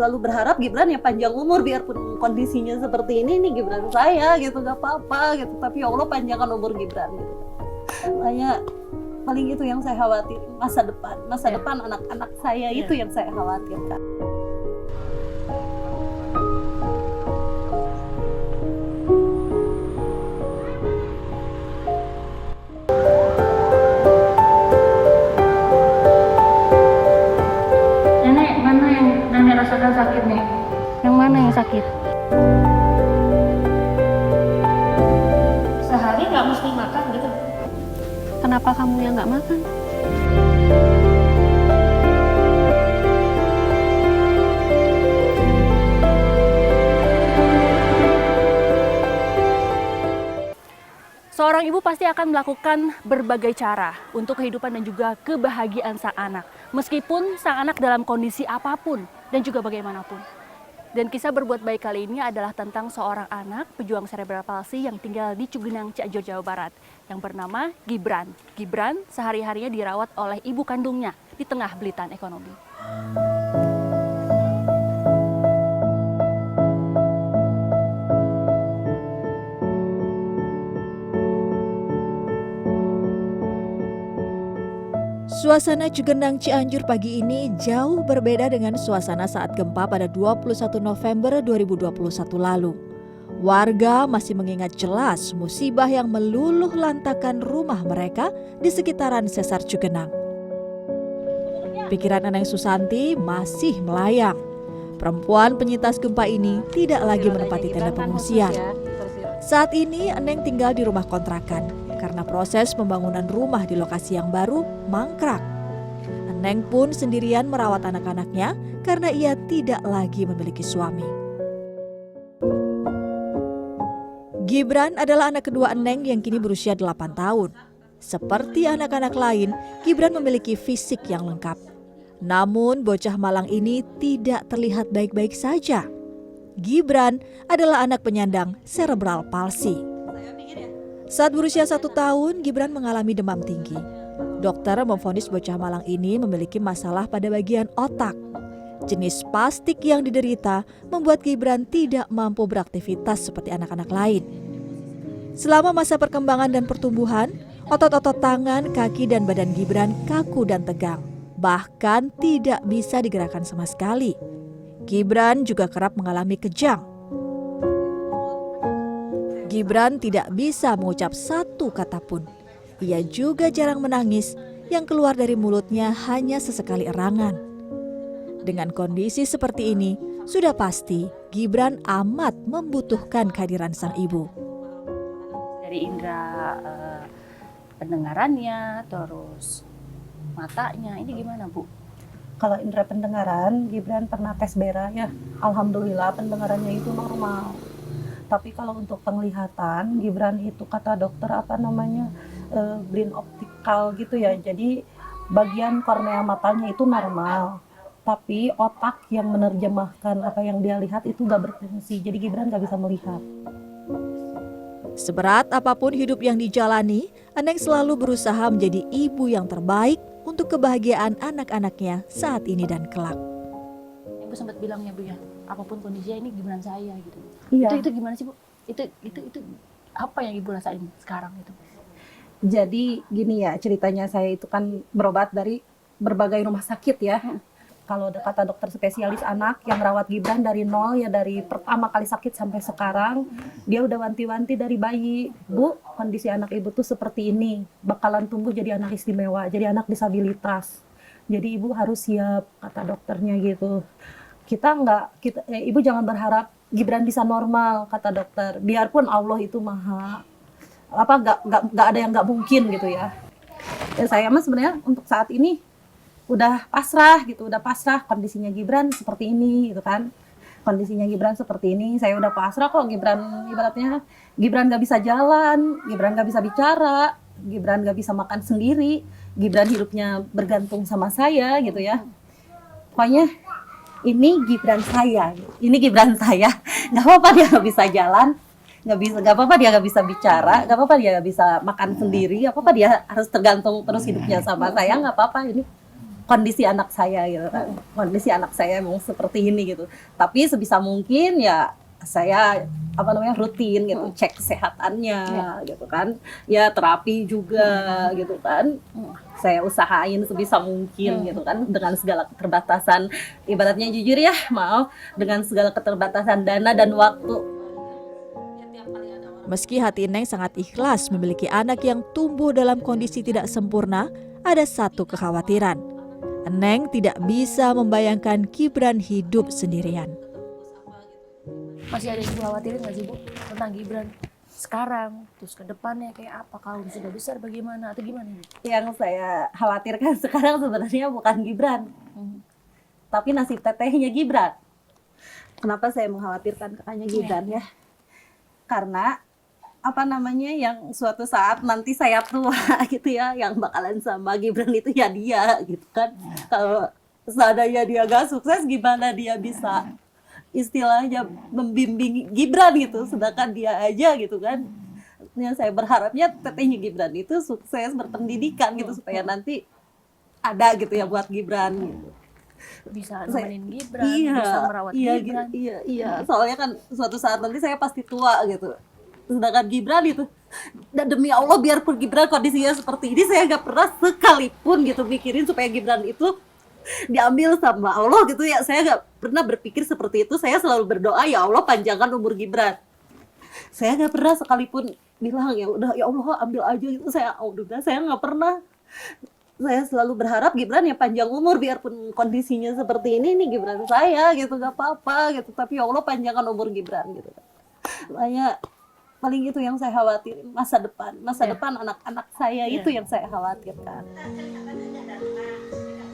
selalu berharap Gibran ya panjang umur, biarpun kondisinya seperti ini Gibran saya gitu, gak apa-apa gitu, tapi ya Allah panjangkan umur Gibran gitu. Makanya paling itu yang saya khawatir, masa depan anak-anak saya itu yang saya khawatirkan. Rasakan sakit nih. Yang mana yang sakit? Sehari nggak mesti makan gitu. Kenapa kamu yang nggak makan? Seorang ibu pasti akan melakukan berbagai cara untuk kehidupan dan juga kebahagiaan sang anak. Meskipun sang anak dalam kondisi apapun dan juga bagaimanapun. Dan kisah berbuat baik kali ini adalah tentang seorang anak pejuang serebral palsi yang tinggal di Cugenang, Cianjur, Jawa Barat, yang bernama Gibran. Gibran sehari-harinya dirawat oleh ibu kandungnya di tengah belitan ekonomi. Suasana Cugenang Cianjur pagi ini jauh berbeda dengan suasana saat gempa pada 21 November 2021 lalu. Warga masih mengingat jelas musibah yang meluluh lantakan rumah mereka di sekitaran Sesar Cugenang. Pikiran Eneng Susanti masih melayang. Perempuan penyintas gempa ini tidak lagi menempati tenda pengungsian. Saat ini Eneng tinggal di rumah kontrakan karena proses pembangunan rumah di lokasi yang baru mangkrak. Eneng pun sendirian merawat anak-anaknya karena ia tidak lagi memiliki suami. Gibran adalah anak kedua Eneng yang kini berusia 8 tahun. Seperti anak-anak lain, Gibran memiliki fisik yang lengkap. Namun bocah malang ini tidak terlihat baik-baik saja. Gibran adalah anak penyandang serebral palsi. Saat berusia 1 tahun, Gibran mengalami demam tinggi. Dokter memvonis bocah malang ini memiliki masalah pada bagian otak. Jenis spastik yang diderita membuat Gibran tidak mampu beraktivitas seperti anak-anak lain. Selama masa perkembangan dan pertumbuhan, otot-otot tangan, kaki, dan badan Gibran kaku dan tegang. Bahkan tidak bisa digerakkan sama sekali. Gibran juga kerap mengalami kejang. Gibran tidak bisa mengucap satu kata pun. Ia juga jarang menangis, yang keluar dari mulutnya hanya sesekali erangan. Dengan kondisi seperti ini, sudah pasti Gibran amat membutuhkan kehadiran sang ibu. Dari indera pendengarannya, terus matanya, ini gimana Bu? Kalau indera pendengaran, Gibran pernah tes BERA ya. Alhamdulillah pendengarannya itu normal. Tapi kalau untuk penglihatan, Gibran itu kata dokter blind optikal gitu ya. Jadi bagian kornea matanya itu normal. Tapi otak yang menerjemahkan apa yang dia lihat itu gak berfungsi. Jadi Gibran gak bisa melihat. Seberat apapun hidup yang dijalani, Eneng selalu berusaha menjadi ibu yang terbaik untuk kebahagiaan anak-anaknya saat ini dan kelak. Ibu sempat bilang ya Bu ya, apapun kondisinya ini Gibran saya gitu. Iya. Itu gimana sih Bu? Itu apa yang Ibu rasain sekarang itu? Jadi gini ya, ceritanya saya itu kan berobat dari berbagai rumah sakit ya. Kalau kata dokter spesialis anak yang rawat Gibran dari nol ya, dari pertama kali sakit sampai sekarang, dia udah wanti-wanti dari bayi, Bu, kondisi anak ibu tuh seperti ini, bakalan tumbuh jadi anak istimewa, jadi anak disabilitas. Jadi ibu harus siap, kata dokternya gitu. Ibu jangan berharap Gibran bisa normal, kata dokter. Biarpun Allah itu nggak ada yang nggak mungkin gitu ya. Dan saya mah sebenarnya untuk saat ini udah pasrah kondisinya Gibran seperti ini gitu kan. Kondisinya Gibran seperti ini, saya udah pasrah kok. Gibran ibaratnya Gibran nggak bisa jalan, Gibran nggak bisa bicara, Gibran nggak bisa makan sendiri, Gibran hidupnya bergantung sama saya gitu ya. Pokoknya ini Gibran saya, nggak apa-apa dia nggak bisa jalan, nggak apa-apa dia nggak bisa bicara, nggak apa-apa dia nggak bisa makan sendiri, nggak apa-apa dia harus tergantung terus hidupnya sama saya, nggak apa-apa ini. kondisi anak saya gitu kan. Kondisi anak saya emang seperti ini gitu. Tapi sebisa mungkin ya saya rutin gitu, cek kesehatannya gitu kan. Ya terapi juga gitu kan. Saya usahain sebisa mungkin gitu kan, dengan segala keterbatasan, ibaratnya jujur ya, maaf, dengan segala keterbatasan dana dan waktu. Meski hati Neng sangat ikhlas memiliki anak yang tumbuh dalam kondisi tidak sempurna, ada satu kekhawatiran. Neng tidak bisa membayangkan Gibran hidup sendirian. Masih ada yang khawatirin nggak sih Bu tentang Gibran sekarang, terus ke depannya kayak apa, kalau sudah besar bagaimana atau gimana Bu? Yang saya khawatirkan sekarang sebenarnya bukan Gibran, tapi nasib tetehnya Gibran. Kenapa saya mengkhawatirkan kakaknya Gibran ya? Karena yang suatu saat nanti saya tua gitu ya, yang bakalan sama Gibran itu ya dia gitu kan. Kalau seandainya dia gak sukses, gimana dia bisa istilahnya membimbing Gibran gitu, sedangkan dia aja gitu kan. Yang saya berharapnya tetehnya Gibran itu sukses berpendidikan gitu, supaya nanti ada gitu ya buat Gibran gitu. Bisa nemenin Gibran, bisa merawat Gibran. Iya. Soalnya kan suatu saat nanti saya pasti tua gitu. Sedangkan Gibran itu, dan demi Allah biarpun Gibran kondisinya seperti ini, saya gak pernah sekalipun gitu mikirin supaya Gibran itu diambil sama Allah gitu ya. Saya gak pernah berpikir seperti itu. Saya selalu berdoa, ya Allah panjangkan umur Gibran. Saya gak pernah sekalipun bilang ya udah ya Allah ambil aja gitu. Saya gak pernah. Saya selalu berharap Gibran ya panjang umur, biarpun kondisinya seperti ini nih Gibran saya gitu, gak apa-apa gitu. Tapi ya Allah panjangkan umur Gibran gitu. Makanya paling itu yang saya khawatirin, masa depan anak-anak saya itu yang saya khawatirkan.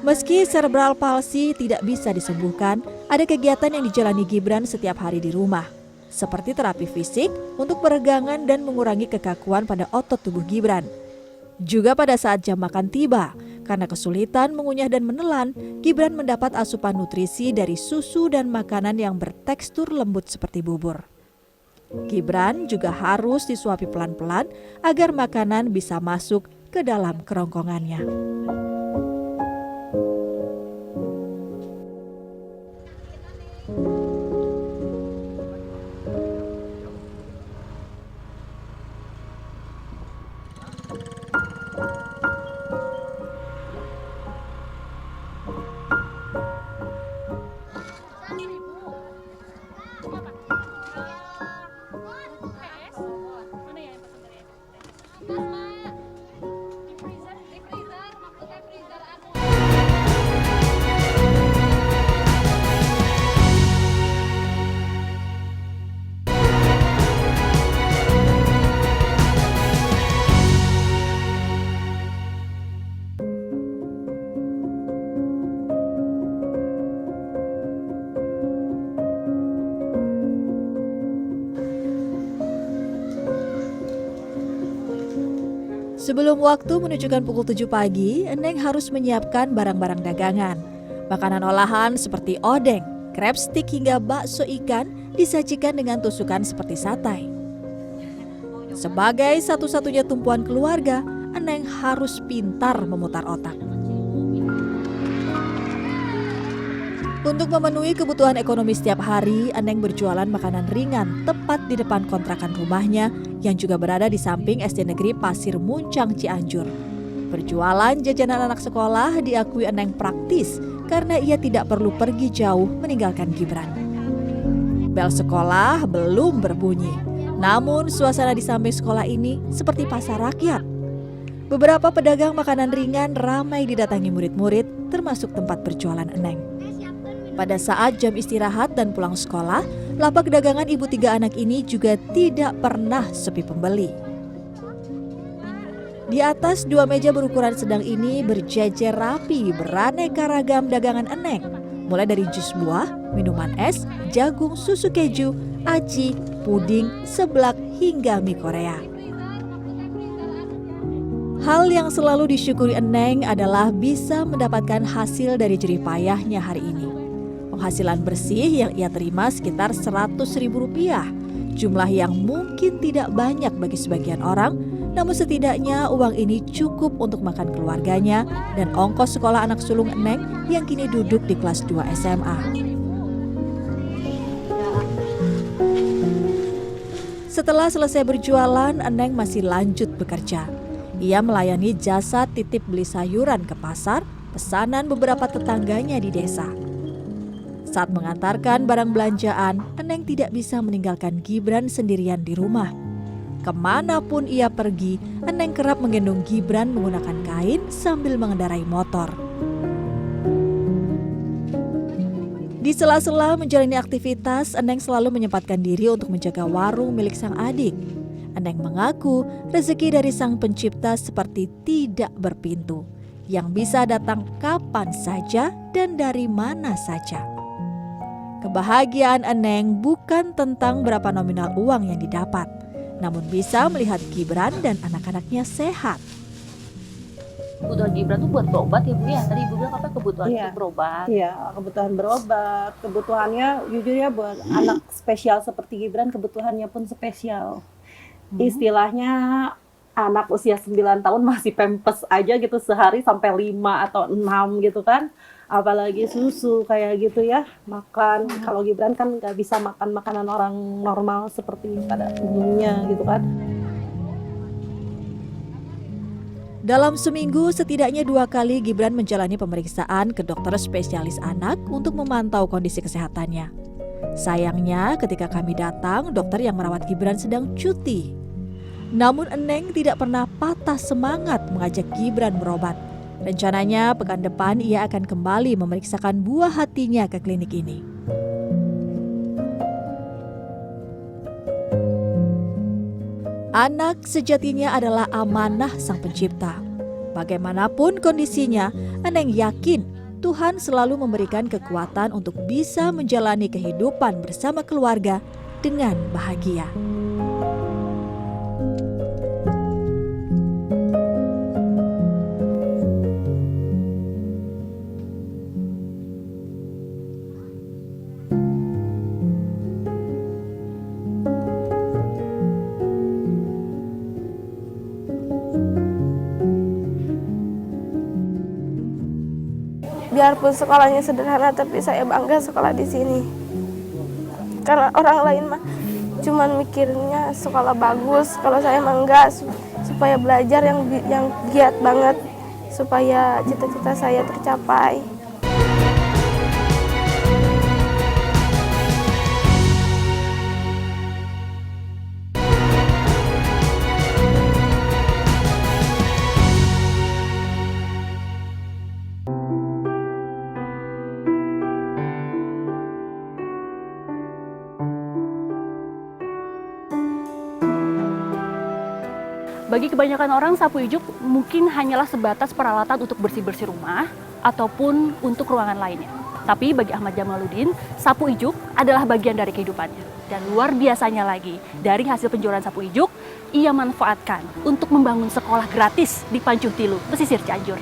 Meski cerebral palsy tidak bisa disembuhkan, ada kegiatan yang dijalani Gibran setiap hari di rumah, seperti terapi fisik untuk peregangan dan mengurangi kekakuan pada otot tubuh Gibran. Juga pada saat jam makan tiba, karena kesulitan mengunyah dan menelan, Gibran mendapat asupan nutrisi dari susu dan makanan yang bertekstur lembut seperti bubur. Gibran juga harus disuapi pelan-pelan agar makanan bisa masuk ke dalam kerongkongannya. Sebelum waktu menunjukkan pukul 7 pagi, Neng harus menyiapkan barang-barang dagangan. Makanan olahan seperti odeng, crab stick hingga bakso ikan disajikan dengan tusukan seperti satai. Sebagai satu-satunya tumpuan keluarga, Neng harus pintar memutar otak. Untuk memenuhi kebutuhan ekonomi setiap hari, Neng berjualan makanan ringan tepat di depan kontrakan rumahnya yang juga berada di samping SD Negeri Pasir Muncang Cianjur. Berjualan jajanan anak sekolah diakui Neng praktis karena ia tidak perlu pergi jauh meninggalkan Gibran. Bel sekolah belum berbunyi, namun suasana di samping sekolah ini seperti pasar rakyat. Beberapa pedagang makanan ringan ramai didatangi murid-murid, termasuk tempat berjualan Neng. Pada saat jam istirahat dan pulang sekolah, lapak dagangan ibu 3 anak ini juga tidak pernah sepi pembeli. Di atas 2 meja berukuran sedang ini berjejer rapi beraneka ragam dagangan Neng, mulai dari jus buah, minuman es, jagung, susu keju, aci, puding, seblak, hingga mie Korea. Hal yang selalu disyukuri Neng adalah bisa mendapatkan hasil dari jerih payahnya hari ini. Penghasilan bersih yang ia terima sekitar Rp100.000, jumlah yang mungkin tidak banyak bagi sebagian orang, namun setidaknya uang ini cukup untuk makan keluarganya dan ongkos sekolah anak sulung Eneng yang kini duduk di kelas 2 SMA. Setelah selesai berjualan, Eneng masih lanjut bekerja. Ia melayani jasa titip beli sayuran ke pasar, pesanan beberapa tetangganya di desa. Saat mengantarkan barang belanjaan, Eneng tidak bisa meninggalkan Gibran sendirian di rumah. Kemanapun ia pergi, Eneng kerap menggendong Gibran menggunakan kain sambil mengendarai motor. Di sela-sela menjalani aktivitas, Eneng selalu menyempatkan diri untuk menjaga warung milik sang adik. Eneng mengaku rezeki dari sang pencipta seperti tidak berpintu, yang bisa datang kapan saja dan dari mana saja. Kebahagiaan Eneng bukan tentang berapa nominal uang yang didapat, namun bisa melihat Gibran dan anak-anaknya sehat. Kebutuhan Gibran tuh buat berobat ya Bu ya? Tadi Ibu bilang apa kebutuhan Iya. untuk berobat? Iya, kebutuhan berobat, kebutuhannya jujur ya buat anak spesial seperti Gibran, kebutuhannya pun spesial. Istilahnya anak usia 9 tahun masih pempes aja gitu sehari sampai 5 atau 6 gitu kan. Apalagi susu kayak gitu ya, makan. Kalau Gibran kan nggak bisa makan makanan orang normal seperti pada umumnya gitu kan. Dalam seminggu, setidaknya 2 kali Gibran menjalani pemeriksaan ke dokter spesialis anak untuk memantau kondisi kesehatannya. Sayangnya, ketika kami datang, dokter yang merawat Gibran sedang cuti. Namun Eneng tidak pernah patah semangat mengajak Gibran berobat. Rencananya pekan depan ia akan kembali memeriksakan buah hatinya ke klinik ini. Anak sejatinya adalah amanah sang pencipta. Bagaimanapun kondisinya, Eneng yakin Tuhan selalu memberikan kekuatan untuk bisa menjalani kehidupan bersama keluarga dengan bahagia. Biarpun sekolahnya sederhana, tapi saya bangga sekolah di sini. Karena orang lain mah cuman mikirnya sekolah bagus, kalau saya mah enggak, supaya belajar yang giat banget, supaya cita-cita saya tercapai. Bagi kebanyakan orang, sapu ijuk mungkin hanyalah sebatas peralatan untuk bersih-bersih rumah ataupun untuk ruangan lainnya. Tapi bagi Ahmad Jamaluddin, sapu ijuk adalah bagian dari kehidupannya. Dan luar biasanya lagi, dari hasil penjualan sapu ijuk, ia manfaatkan untuk membangun sekolah gratis di Pancuh Tilu, pesisir Cianjur.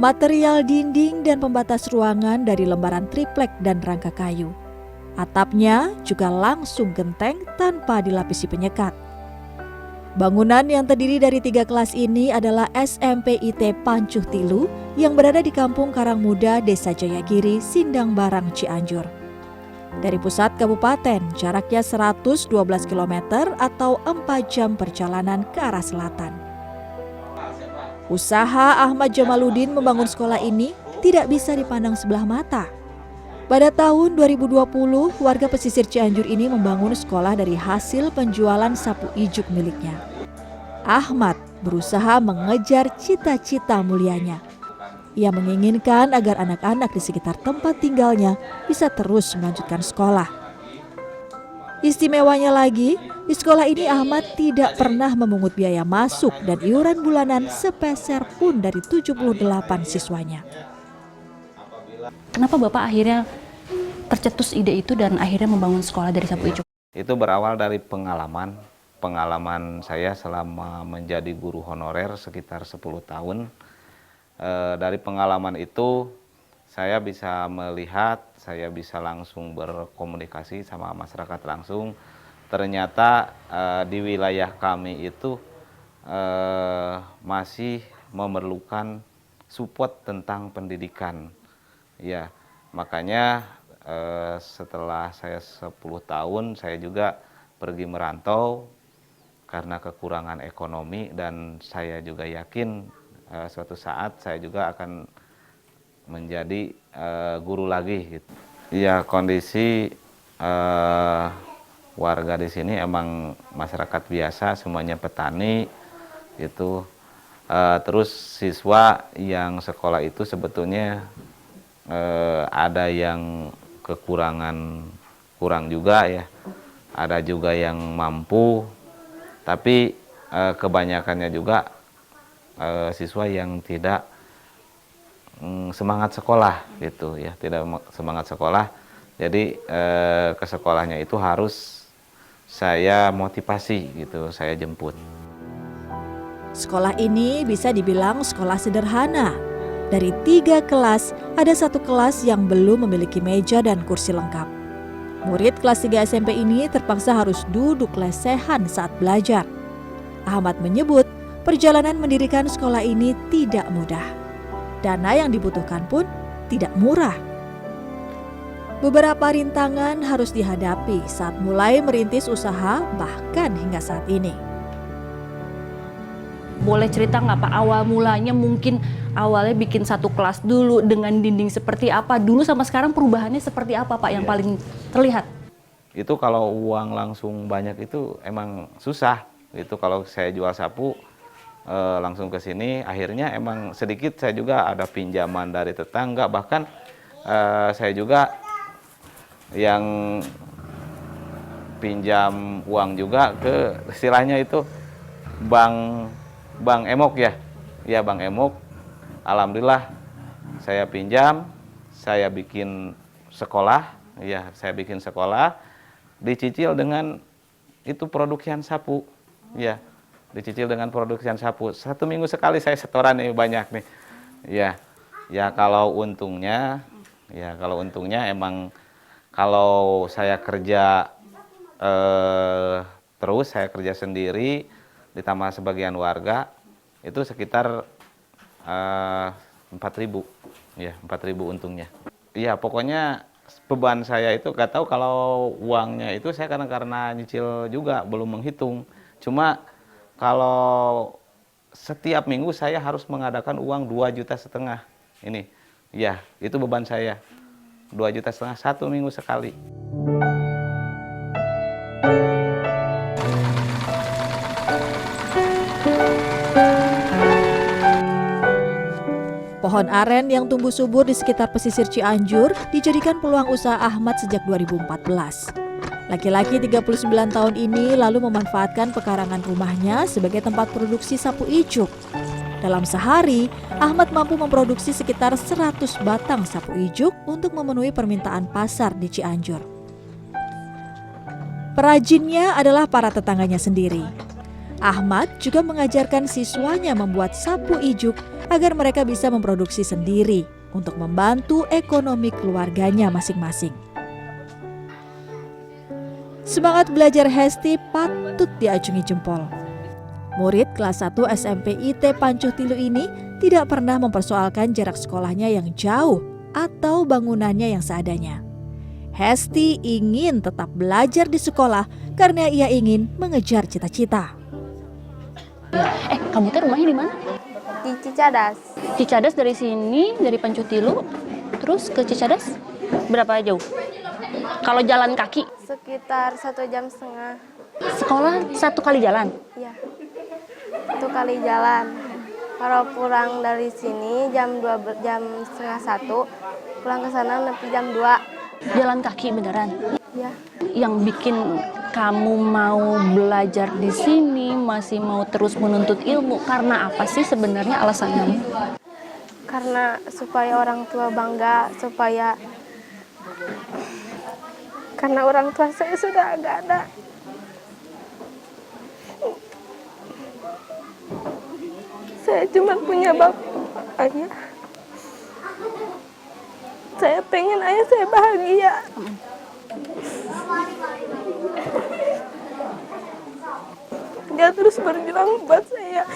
Material dinding dan pembatas ruangan dari lembaran triplek dan rangka kayu. Atapnya juga langsung genteng tanpa dilapisi penyekat. Bangunan yang terdiri dari 3 kelas ini adalah SMPIT Pancuh Tilu yang berada di Kampung Karangmuda, Desa Jayagiri, Sindang Barang, Cianjur. Dari pusat kabupaten, jaraknya 112 km atau 4 jam perjalanan ke arah selatan. Usaha Ahmad Jamaluddin membangun sekolah ini tidak bisa dipandang sebelah mata. Pada tahun 2020, warga pesisir Cianjur ini membangun sekolah dari hasil penjualan sapu ijuk miliknya. Ahmad berusaha mengejar cita-cita mulianya. Ia menginginkan agar anak-anak di sekitar tempat tinggalnya bisa terus melanjutkan sekolah. Istimewanya lagi, di sekolah ini Ahmad tidak pernah memungut biaya masuk dan iuran bulanan sepeser pun dari 78 siswanya. Kenapa Bapak akhirnya tercetus ide itu dan akhirnya membangun sekolah dari sapu ijuk? Itu berawal dari pengalaman saya selama menjadi guru honorer sekitar 10 tahun. Dari pengalaman itu saya bisa melihat, saya bisa langsung berkomunikasi sama masyarakat langsung. Ternyata di wilayah kami itu masih memerlukan support tentang pendidikan. Ya, makanya setelah saya 10 tahun saya juga pergi merantau karena kekurangan ekonomi, dan saya juga yakin suatu saat saya juga akan menjadi guru lagi gitu. Ya, kondisi warga di sini emang masyarakat biasa, semuanya petani gitu. Terus siswa yang sekolah itu sebetulnya ada yang kurang juga ya, ada juga yang mampu, tapi kebanyakannya juga siswa yang tidak semangat sekolah gitu ya, tidak semangat sekolah. Jadi ke sekolahnya itu harus saya motivasi gitu, saya jemput. Sekolah ini bisa dibilang sekolah sederhana. Dari 3 kelas, ada 1 kelas yang belum memiliki meja dan kursi lengkap. Murid kelas 3 SMP ini terpaksa harus duduk lesehan saat belajar. Ahmad menyebut, perjalanan mendirikan sekolah ini tidak mudah. Dana yang dibutuhkan pun tidak murah. Beberapa rintangan harus dihadapi saat mulai merintis usaha, bahkan hingga saat ini. Boleh cerita nggak Pak, awal mulanya mungkin awalnya bikin 1 kelas dulu dengan dinding seperti apa dulu sama sekarang perubahannya seperti apa Pak yang paling terlihat? Itu kalau uang langsung banyak itu emang susah. Itu kalau saya jual sapu langsung ke sini, akhirnya emang sedikit saya juga ada pinjaman dari tetangga, bahkan saya juga yang pinjam uang juga ke istilahnya itu Bang Emok ya. Ya, Bang Emok. Alhamdulillah saya pinjam, saya bikin sekolah, ya, saya bikin sekolah, dicicil dengan itu produksian sapu. Ya, dicicil dengan produksian sapu. 1 minggu sekali saya setoran nih banyak nih. Ya. Ya, kalau untungnya emang kalau saya kerja terus, saya kerja sendiri ditambah sebagian warga itu sekitar 4.000 ya, 4.000 untungnya. Iya, pokoknya beban saya itu gak tahu kalau uangnya itu saya karena nyicil juga belum menghitung. Cuma kalau setiap minggu saya harus mengadakan uang 2,5 juta ini. Ya, itu beban saya. 2,5 juta 1 minggu sekali. Pohon aren yang tumbuh subur di sekitar pesisir Cianjur dijadikan peluang usaha Ahmad sejak 2014. Laki-laki 39 tahun ini lalu memanfaatkan pekarangan rumahnya sebagai tempat produksi sapu ijuk. Dalam sehari, Ahmad mampu memproduksi sekitar 100 batang sapu ijuk untuk memenuhi permintaan pasar di Cianjur. Perajinnya adalah para tetangganya sendiri. Ahmad juga mengajarkan siswanya membuat sapu ijuk agar mereka bisa memproduksi sendiri untuk membantu ekonomi keluarganya masing-masing. Semangat belajar Hesti patut diacungi jempol. Murid kelas 1 SMP IT Pancuh Tilu ini tidak pernah mempersoalkan jarak sekolahnya yang jauh atau bangunannya yang seadanya. Hesti ingin tetap belajar di sekolah karena ia ingin mengejar cita-cita. Kamu teh rumahnya di mana? Di Cicadas. Cicadas dari sini, dari Pancuh Tilu, terus ke Cicadas berapa jauh? Kalau jalan kaki? Sekitar 1,5 jam. Sekolah 1 kali jalan? Iya, 1 kali jalan. Kalau pulang dari sini jam 1:30, pulang ke sana nanti jam 2. Jalan kaki beneran? Iya. Yang bikin kamu mau belajar di sini, masih mau terus menuntut ilmu, karena apa sih sebenarnya alasannya? Karena supaya orang tua bangga, supaya karena orang tua saya sudah nggak ada. Saya cuma punya bapak, ayah. Saya pengen ayah saya bahagia. Dia terus berjuang buat saya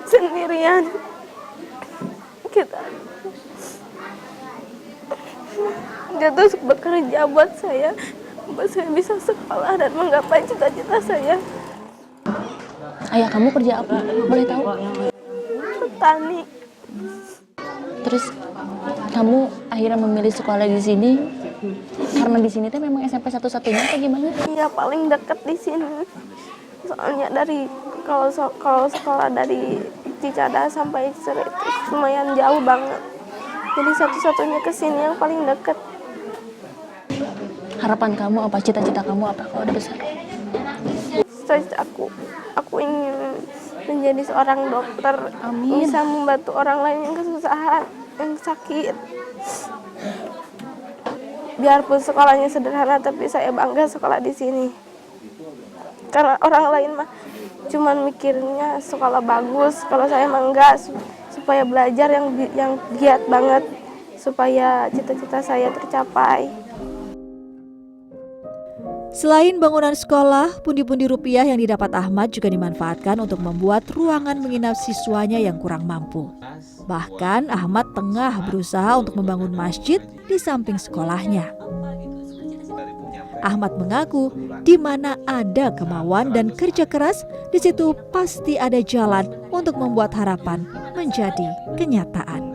sendirian. Dia terus bekerja buat saya bisa sekolah dan menggapai cita-cita saya. Ayah kamu kerja apa? Boleh tahu? Petani. Terus kamu akhirnya memilih sekolah di sini karena di sini tuh memang SMP satu-satunya atau gimana? Iya, paling dekat di sini. Soalnya kalau sekolah dari Cicadas sampai Cicerem itu lumayan jauh banget. Jadi satu-satunya ke sini yang paling dekat. Harapan kamu apa? Cita-cita kamu apa kalau udah besar? Aku ingin menjadi seorang dokter. Amin. Bisa membantu orang lain yang kesusahan, yang sakit. Biarpun sekolahnya sederhana, tapi saya bangga sekolah di sini. Karena orang lain mah cuman mikirnya sekolah bagus, kalau saya mah enggak, supaya belajar yang giat banget, supaya cita-cita saya tercapai. Selain bangunan sekolah, pundi-pundi rupiah yang didapat Ahmad juga dimanfaatkan untuk membuat ruangan menginap siswanya yang kurang mampu. Bahkan Ahmad tengah berusaha untuk membangun masjid di samping sekolahnya. Ahmad mengaku di mana ada kemauan dan kerja keras, di situ pasti ada jalan untuk membuat harapan menjadi kenyataan.